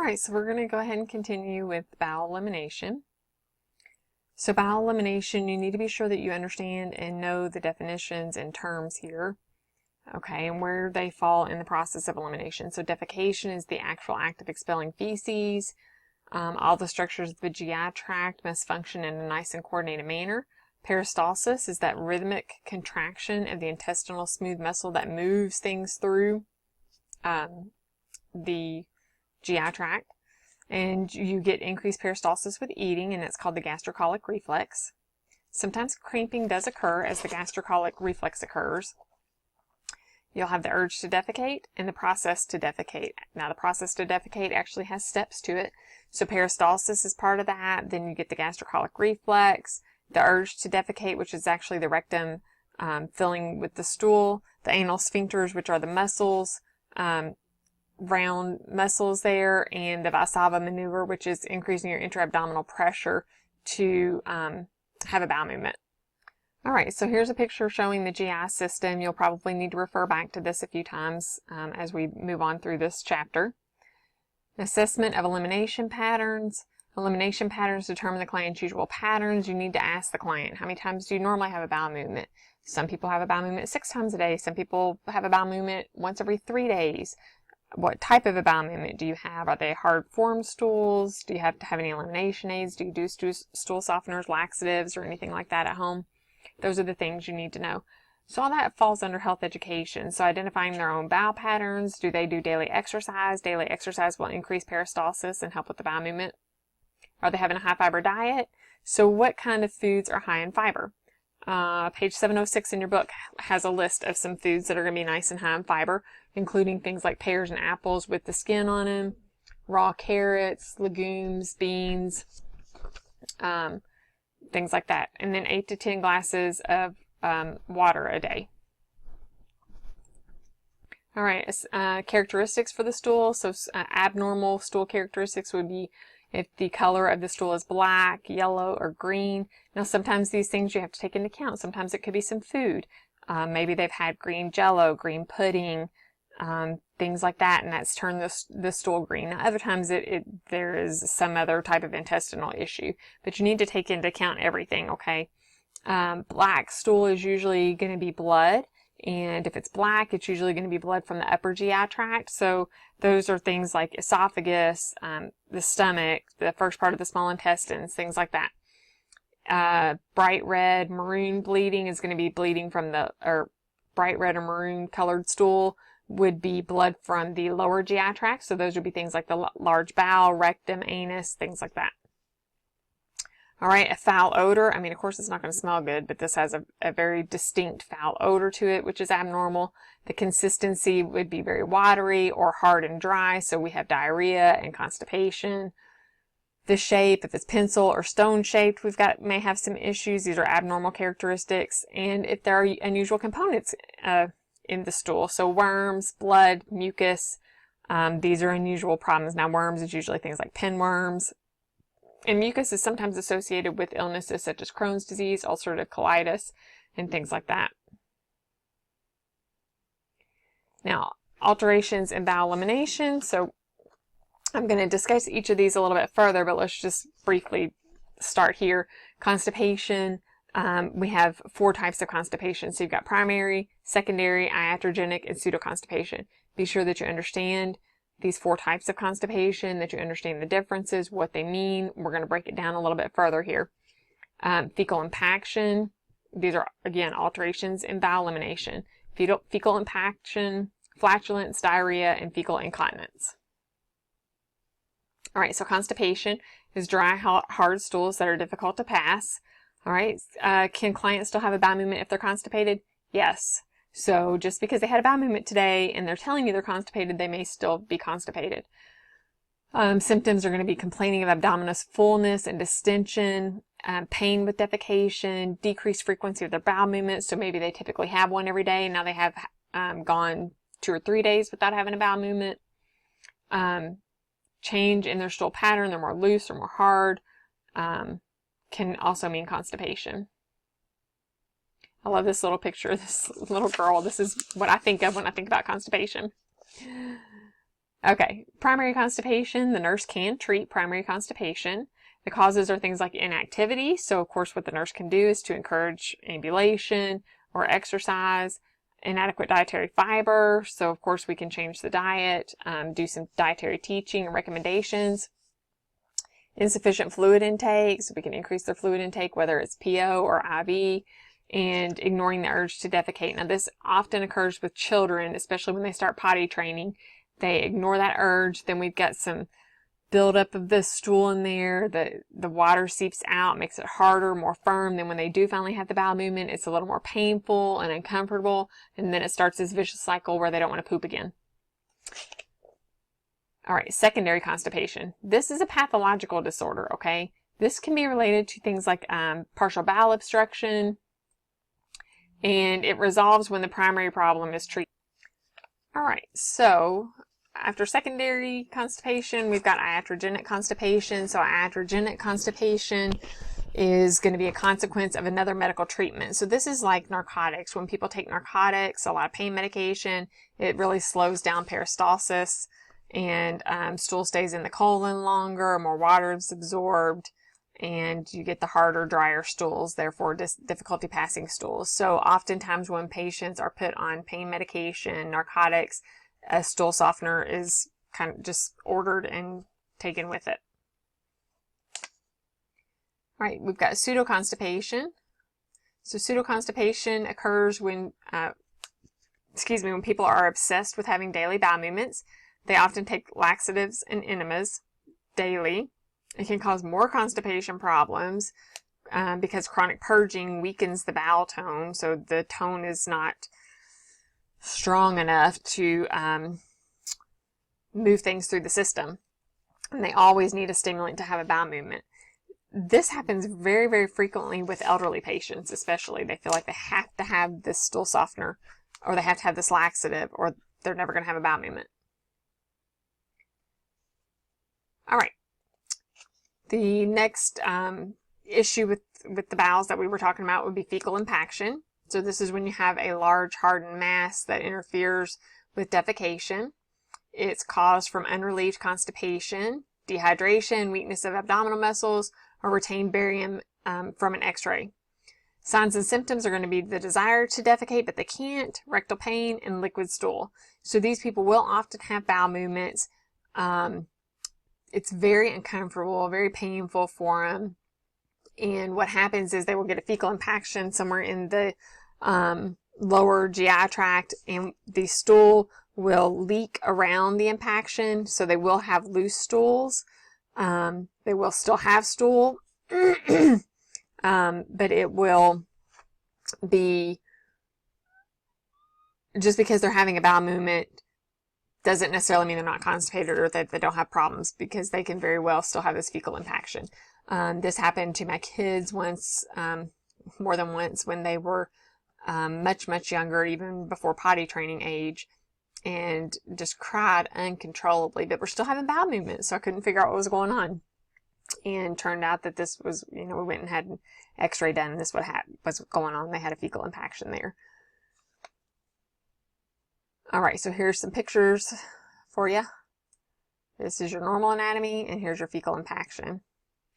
Alright, so we're going to go ahead and continue with bowel elimination. So bowel elimination, you need to be sure that you understand and know the definitions and terms here, okay, and where they fall in the process of elimination. So defecation is the actual act of expelling feces. All the structures of the GI tract must function in a nice and coordinated manner. Peristalsis is that rhythmic contraction of the intestinal smooth muscle that moves things through the GI tract. And you get increased peristalsis with eating, and it's called the gastrocolic reflex. Sometimes cramping does occur as the gastrocolic reflex occurs. You'll have the urge to defecate and the process to defecate. Now the process to defecate actually has steps to it. So peristalsis is part of that. Then you get the gastrocolic reflex, the urge to defecate, which is actually the rectum filling with the stool, the anal sphincters, which are the muscles, round muscles there, and the Valsalva maneuver, which is increasing your intra-abdominal pressure to have a bowel movement. Alright, so here's a picture showing the GI system. You'll probably need to refer back to this a few times as we move on through this chapter. Assessment of elimination patterns. Elimination patterns determine the client's usual patterns. You need to ask the client, how many times do you normally have a bowel movement? Some people have a bowel movement 6 times a day. Some people have a bowel movement once every 3 days. What type of a bowel movement do you have? Are they hard form stools? Do you have to have any elimination aids? Do you do stool softeners, laxatives, or anything like that at home? Those are the things you need to know. So all that falls under health education. So identifying their own bowel patterns. Do they do daily exercise? Daily exercise will increase peristalsis and help with the bowel movement. Are they having a high fiber diet? So what kind of foods are high in fiber? Page 706 in your book has a list of some foods that are going to be nice and high in fiber, including things like pears and apples with the skin on them, raw carrots, legumes, beans, things like that. And then 8 to 10 glasses of water a day. All right, characteristics for the stool. So abnormal stool characteristics would be if the color of the stool is black, yellow, or green. Now sometimes these things you have to take into account. Sometimes it could be some food. Maybe they've had green jello, green pudding, things like that, and that's turned the stool green. Now other times there is some other type of intestinal issue, but you need to take into account everything, okay? Black stool is usually going to be blood, and if it's black, it's usually going to be blood from the upper GI tract. So those are things like esophagus, the stomach, the first part of the small intestines, things like that. Bright red, maroon bleeding is going to be bleeding from or bright red or maroon colored stool would be blood from the lower GI tract. So those would be things like the large bowel, rectum, anus, things like that. All right, a foul odor. I mean, of course, it's not going to smell good, but this has a very distinct foul odor to it, which is abnormal. The consistency would be very watery or hard and dry, so we have diarrhea and constipation. The shape, if it's pencil or stone shaped, may have some issues. These are abnormal characteristics. And if there are unusual components in the stool, so worms, blood, mucus, these are unusual problems. Now, worms is usually things like pinworms. And mucus is sometimes associated with illnesses such as Crohn's disease, ulcerative colitis, and things like that. Now, alterations in bowel elimination. So I'm going to discuss each of these a little bit further, but let's just briefly start here. Constipation. We have 4 types of constipation. So you've got primary, secondary, iatrogenic, and pseudoconstipation. Be sure that you understand these 4 types of constipation, that you understand the differences, what they mean. We're going to break it down a little bit further here. Fecal impaction. These are, again, alterations in bowel elimination. Fecal impaction, flatulence, diarrhea, and fecal incontinence. All right, so constipation is dry, hard stools that are difficult to pass. All right, can clients still have a bowel movement if they're constipated? Yes. So just because they had a bowel movement today and they're telling you they're constipated, they may still be constipated. Symptoms are going to be complaining of abdominal fullness and distension, pain with defecation, decreased frequency of their bowel movements. So maybe they typically have one every day, and now they have gone 2 or 3 days without having a bowel movement. Change in their stool pattern, they're more loose or more hard, can also mean constipation. I love this little picture, this little girl. This is what I think of when I think about constipation. Okay, primary constipation, the nurse can treat primary constipation. The causes are things like inactivity. So of course what the nurse can do is to encourage ambulation or exercise. Inadequate dietary fiber. So of course we can change the diet, do some dietary teaching and recommendations. Insufficient fluid intake. So we can increase their fluid intake, whether it's PO or IV. And ignoring the urge to defecate. Now this often occurs with children, especially when they start potty training. They ignore that urge. Then we've got some buildup of the stool in there. The water seeps out, makes it harder, more firm. Then when they do finally have the bowel movement, it's a little more painful and uncomfortable. And then it starts this vicious cycle where they don't want to poop again. All right, secondary constipation. This is a pathological disorder, okay? This can be related to things like partial bowel obstruction, and it resolves when the primary problem is treated. All right, so after secondary constipation, we've got iatrogenic constipation. So iatrogenic constipation is going to be a consequence of another medical treatment. So this is like narcotics. When people take narcotics, a lot of pain medication, it really slows down peristalsis, and stool stays in the colon longer, more water is absorbed, and you get the harder, drier stools, therefore difficulty passing stools. So oftentimes when patients are put on pain medication, narcotics, a stool softener is kind of just ordered and taken with it. All right, we've got pseudoconstipation. So pseudoconstipation occurs when, when people are obsessed with having daily bowel movements. They often take laxatives and enemas daily. It can cause more constipation problems because chronic purging weakens the bowel tone, so the tone is not strong enough to move things through the system. And they always need a stimulant to have a bowel movement. This happens very, very frequently with elderly patients, especially. They feel like they have to have this stool softener, or they have to have this laxative, or they're never going to have a bowel movement. All right. The next issue with the bowels that we were talking about would be fecal impaction. So this is when you have a large hardened mass that interferes with defecation. It's caused from unrelieved constipation, dehydration, weakness of abdominal muscles, or retained barium from an x-ray. Signs and symptoms are going to be the desire to defecate, but they can't, rectal pain, and liquid stool. So these people will often have bowel movements. It's very uncomfortable, very painful for them. And what happens is they will get a fecal impaction somewhere in the lower GI tract, and the stool will leak around the impaction. So they will have loose stools. They will still have stool, but it will be, just because they're having a bowel movement doesn't necessarily mean they're not constipated or that they don't have problems, because they can very well still have this fecal impaction. This happened to my kids once, more than once, when they were much, much younger, even before potty training age, and just cried uncontrollably, but we're still having bowel movements, so I couldn't figure out what was going on. And turned out that this was, we went and had an x-ray done, and this was going on. They had a fecal impaction there. All right, so here's some pictures for you. This is your normal anatomy, and here's your fecal impaction.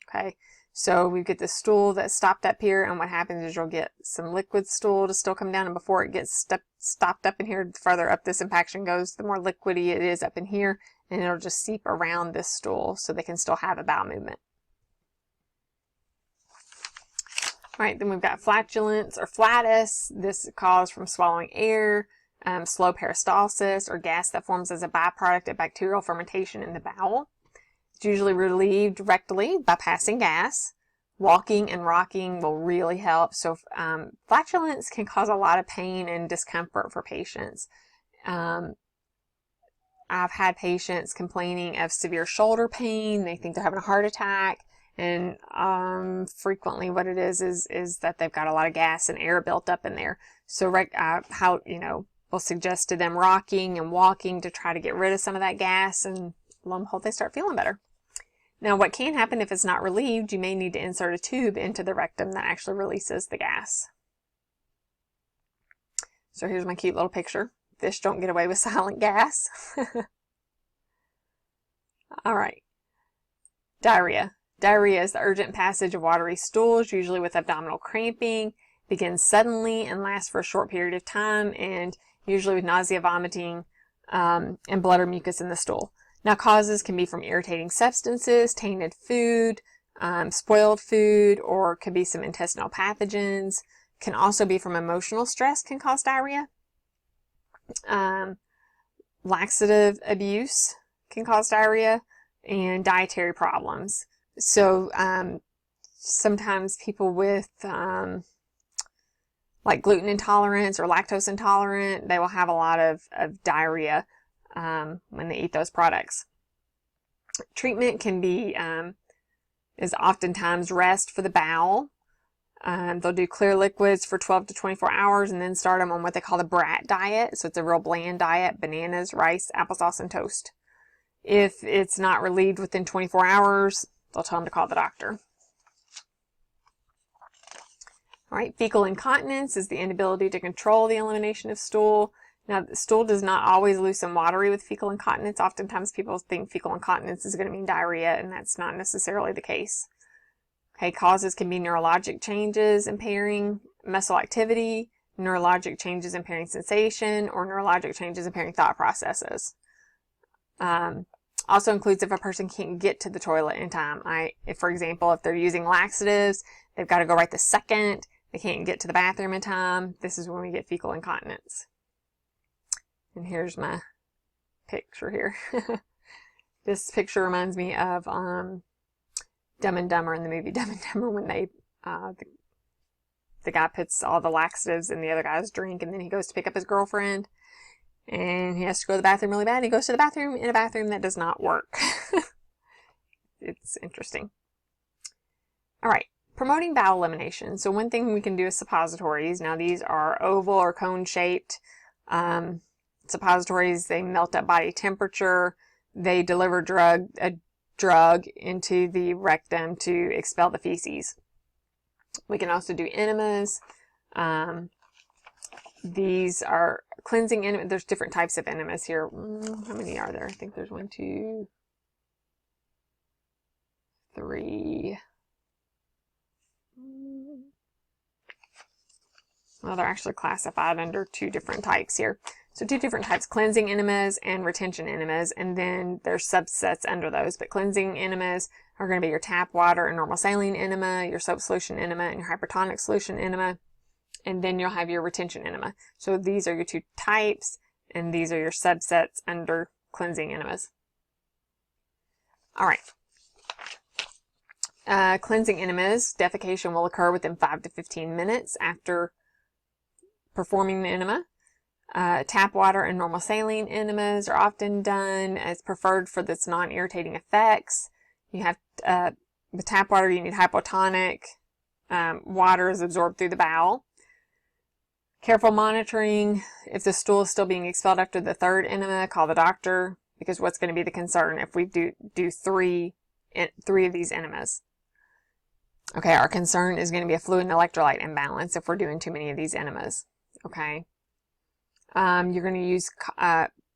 Okay, so we get the stool that's stopped up here, and what happens is you'll get some liquid stool to still come down, and before it gets stopped up in here, the further up this impaction goes, the more liquidy it is up in here, and it'll just seep around this stool so they can still have a bowel movement. All right, then we've got flatulence or flatus. This is caused from swallowing air, slow peristalsis, or gas that forms as a byproduct of bacterial fermentation in the bowel. It's usually relieved rectally by passing gas. Walking and rocking will really help. So flatulence can cause a lot of pain and discomfort for patients. I've had patients complaining of severe shoulder pain. They think they're having a heart attack. And frequently what it is that they've got a lot of gas and air built up in there. So we'll suggest to them rocking and walking to try to get rid of some of that gas, and lo and behold, they start feeling better. Now, what can happen if it's not relieved, you may need to insert a tube into the rectum that actually releases the gas. So here's my cute little picture. Fish don't get away with silent gas. All right. Diarrhea. Diarrhea is the urgent passage of watery stools, usually with abdominal cramping, begins suddenly and lasts for a short period of time, and usually with nausea, vomiting, and blood or mucus in the stool. Now, causes can be from irritating substances, tainted food, spoiled food, or could be some intestinal pathogens. Can also be from emotional stress can cause diarrhea. Laxative abuse can cause diarrhea, and dietary problems. So sometimes people with like gluten intolerance or lactose intolerant, they will have a lot of diarrhea when they eat those products. Treatment can be is oftentimes rest for the bowel. They'll do clear liquids for 12 to 24 hours and then start them on what they call the brat diet. So it's a real bland diet: bananas, rice, applesauce, and toast. If it's not relieved within 24 hours, they'll tell them to call the doctor. All right, fecal incontinence is the inability to control the elimination of stool. Now, the stool does not always loosen watery with fecal incontinence. Oftentimes people think fecal incontinence is going to mean diarrhea, and that's not necessarily the case. Okay, causes can be neurologic changes impairing muscle activity, neurologic changes impairing sensation, or neurologic changes impairing thought processes. Also includes if a person can't get to the toilet in time. If, for example, if they're using laxatives, they've got to go right the second. They can't get to the bathroom in time. This is when we get fecal incontinence. And here's my picture here. This picture reminds me of Dumb and Dumber, in the movie Dumb and Dumber, when they the guy puts all the laxatives in the other guy's drink, and then he goes to pick up his girlfriend. And he has to go to the bathroom really bad. And he goes to the bathroom in a bathroom that does not work. It's interesting. All right, promoting bowel elimination. So one thing we can do is suppositories. Now these are oval or cone shaped suppositories. They melt at body temperature. They deliver a drug into the rectum to expel the feces. We can also do enemas. These are cleansing enemas. There's different types of enemas here. How many are there? I think there's 1, 2, 3. Well, they're actually classified under 2 different types here. So 2 different types: cleansing enemas and retention enemas, and then there's subsets under those. But cleansing enemas are going to be your tap water and normal saline enema, your soap solution enema, and your hypertonic solution enema. And then you'll have your retention enema. So these are your 2 types, and these are your subsets under cleansing enemas. All right. Cleansing enemas, defecation will occur within 5 to 15 minutes after performing the enema. Tap water and normal saline enemas are often done as preferred for its non-irritating effects. You have, with tap water, you need hypotonic. Water is absorbed through the bowel. Careful monitoring. If the stool is still being expelled after the 3rd enema, call the doctor, because what's going to be the concern if we do 3 of these enemas? Okay, our concern is going to be a fluid and electrolyte imbalance if we're doing too many of these enemas. Okay. You're going to use,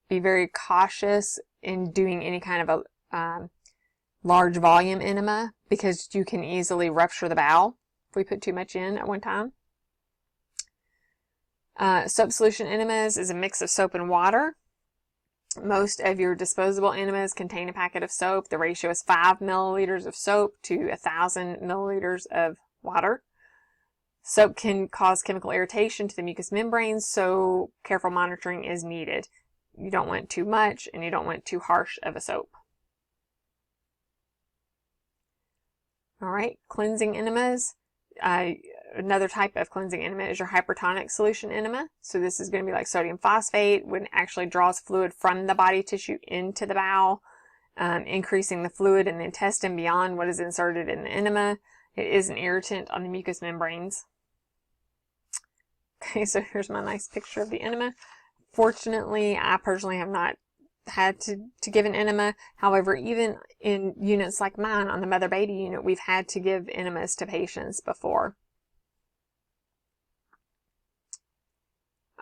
be very cautious in doing any kind of a large volume enema, because you can easily rupture the bowel if we put too much in at one time. Soap solution enemas is a mix of soap and water. Most of your disposable enemas contain a packet of soap. The ratio is 5 milliliters of soap to 1,000 milliliters of water. Soap can cause chemical irritation to the mucous membranes, so careful monitoring is needed. You don't want too much, and you don't want too harsh of a soap. All right, cleansing enemas. Another type of cleansing enema is your hypertonic solution enema. So this is going to be like sodium phosphate, when it actually draws fluid from the body tissue into the bowel, increasing the fluid in the intestine beyond what is inserted in the enema. It is an irritant on the mucous membranes. Okay, so here's my nice picture of the enema. Fortunately, I personally have not had to give an enema. However, even in units like mine, on the mother-baby unit, we've had to give enemas to patients before.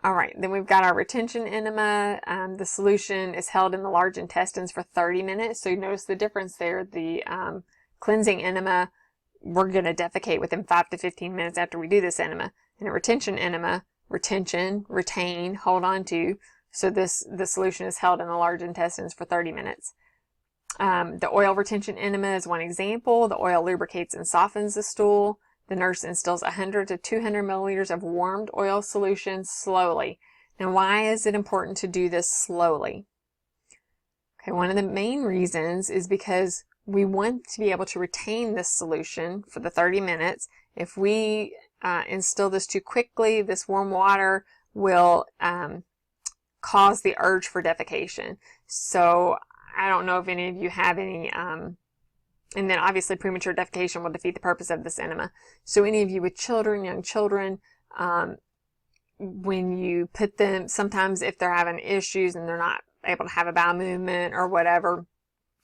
All right, then we've got our retention enema. The solution is held in the large intestines for 30 minutes. So you notice the difference there. The cleansing enema, we're going to defecate within 5 to 15 minutes after we do this enema. And a retention enema, retention, retain, hold on to. So the solution is held in the large intestines for 30 minutes. The oil retention enema is one example. The oil lubricates and softens the stool. The nurse instills 100 to 200 milliliters of warmed oil solution slowly. Now, why is it important to do this slowly? Okay, one of the main reasons is because we want to be able to retain this solution for the 30 minutes. If we instill this too quickly, this warm water will cause the urge for defecation. So I don't know if any of you have any, and then obviously premature defecation will defeat the purpose of this enema. So any of you with children, young children, when you put them, sometimes if they're having issues and they're not able to have a bowel movement or whatever,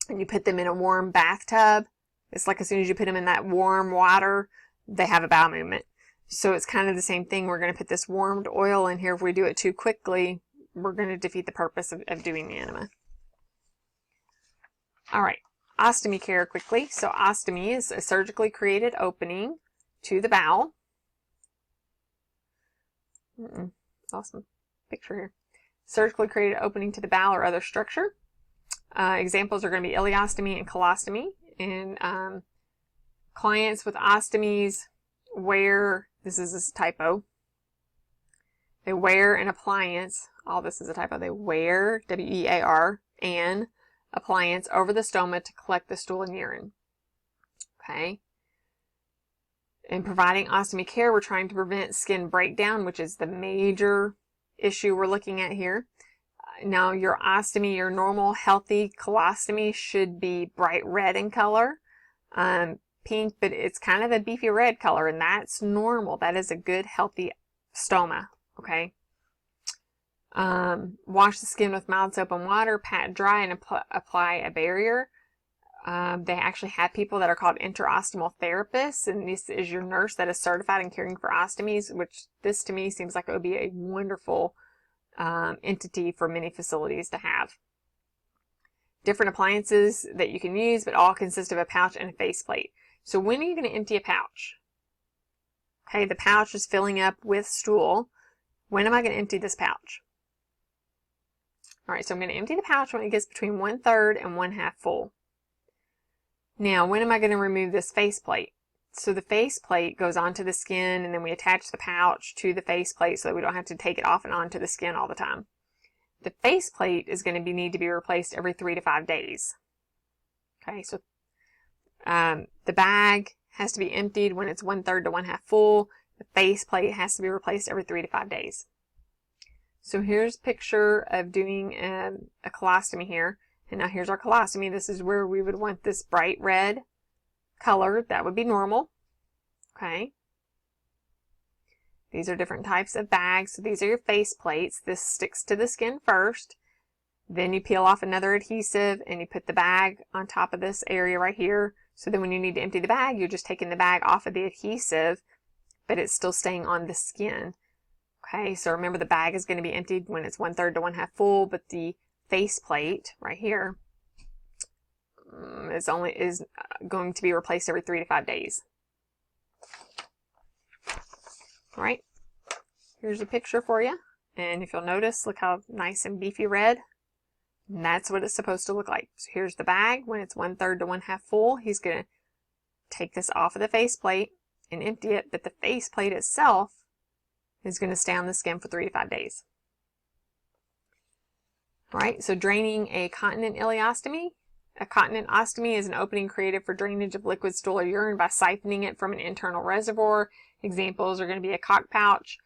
and you put them in a warm bathtub, it's like as soon as you put them in that warm water, they have a bowel movement. So it's kind of the same thing. We're going to put this warmed oil in here. If we do it too quickly, we're going to defeat the purpose of doing the enema. All right, ostomy care quickly. So ostomy is a surgically created opening to the bowel. Awesome picture here. Surgically created opening to the bowel or other structure. Examples are going to be ileostomy and colostomy. And clients with ostomies wear, this is a typo, they wear an appliance, all this is a typo, they wear, W-E-A-R, an appliance over the stoma to collect the stool and urine. Okay. In providing ostomy care, we're trying to prevent skin breakdown, which is the major issue we're looking at here. Now, your ostomy, your normal healthy colostomy should be bright red in color, pink, but it's kind of a beefy red color, and that's normal. That is a good healthy stoma. Okay. Wash the skin with mild soap and water, pat dry, and apply a barrier. They actually have people that are called interostomal therapists, and this is your nurse that is certified in caring for ostomies, which this to me seems like it would be a wonderful entity for many facilities to have. Different appliances that you can use, but all consist of a pouch and a faceplate. So when are you going to empty a pouch? Okay, the pouch is filling up with stool. When am I going to empty this pouch? All right, so I'm going to empty the pouch when it gets between 1/3 and 1/2 full. Now, when am I going to remove this faceplate? So the faceplate goes onto the skin, and then we attach the pouch to the faceplate so that we don't have to take it off and onto the skin all the time. The faceplate is going to need to be replaced every 3 to 5 days. Okay, so the bag has to be emptied when it's 1/3 to 1/2 full. The faceplate has to be replaced every 3 to 5 days. So here's a picture of doing a colostomy here. And now here's our colostomy. This is where we would want this bright red color. That would be normal. Okay. These are different types of bags. So these are your face plates. This sticks to the skin first. Then you peel off another adhesive and you put the bag on top of this area right here. So then when you need to empty the bag, you're just taking the bag off of the adhesive, but it's still staying on the skin. Okay, so remember the bag is going to be emptied when it's 1/3 to 1/2 full, but the face plate right here is going to be replaced every 3 to 5 days. All right, here's a picture for you. And if you'll notice, look how nice and beefy red. And that's what it's supposed to look like. So here's the bag. When it's 1/3 to 1/2 full, he's going to take this off of the faceplate and empty it. But the faceplate itself is going to stay on the skin for 3 to 5 days. All right, so draining a continent ileostomy. A continent ostomy is an opening created for drainage of liquid stool or urine by siphoning it from an internal reservoir. Examples are going to be a cock pouch.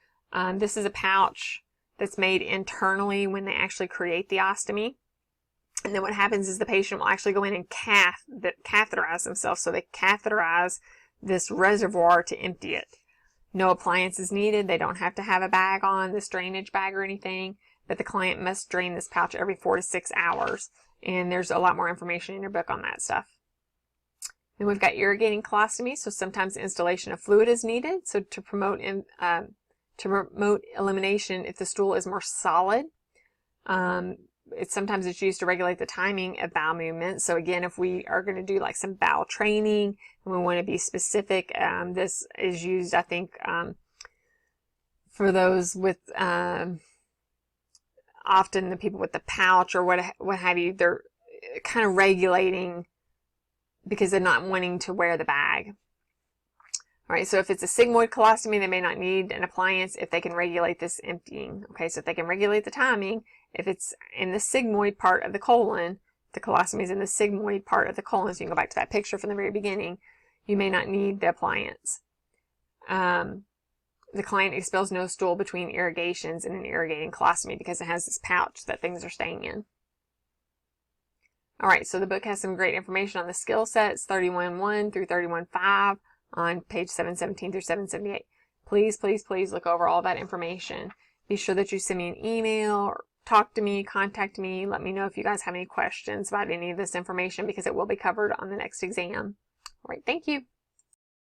This is a pouch that's made internally when they actually create the ostomy. And then what happens is the patient will actually go in and catheterize themselves. So they catheterize this reservoir to empty it. No appliance is needed. They don't have to have a bag on, this drainage bag or anything, but the client must drain this pouch every 4 to 6 hours. And there's a lot more information in your book on that stuff. Then we've got irrigating colostomy. So sometimes installation of fluid is needed. So to promote to promote elimination if the stool is more solid. Sometimes it's used to regulate the timing of bowel movements. So again, if we are going to do like some bowel training and we want to be specific, this is used, I think, for those with often the people with the pouch or what have you. They're kind of regulating because they're not wanting to wear the bag. All right, so if it's a sigmoid colostomy, they may not need an appliance if they can regulate this emptying. Okay, so if they can regulate the timing, if it's in the sigmoid part of the colon, the colostomy is in the sigmoid part of the colon, so you can go back to that picture from the very beginning, you may not need the appliance. The client expels no stool between irrigations in an irrigating colostomy because it has this pouch that things are staying in. All right, so the book has some great information on the skill sets, 31.1 through 31.5 on page 717 through 778. Please, please, please look over all that information. Be sure that you send me an email or talk to me, contact me. Let me know if you guys have any questions about any of this information because it will be covered on the next exam. All right, thank you.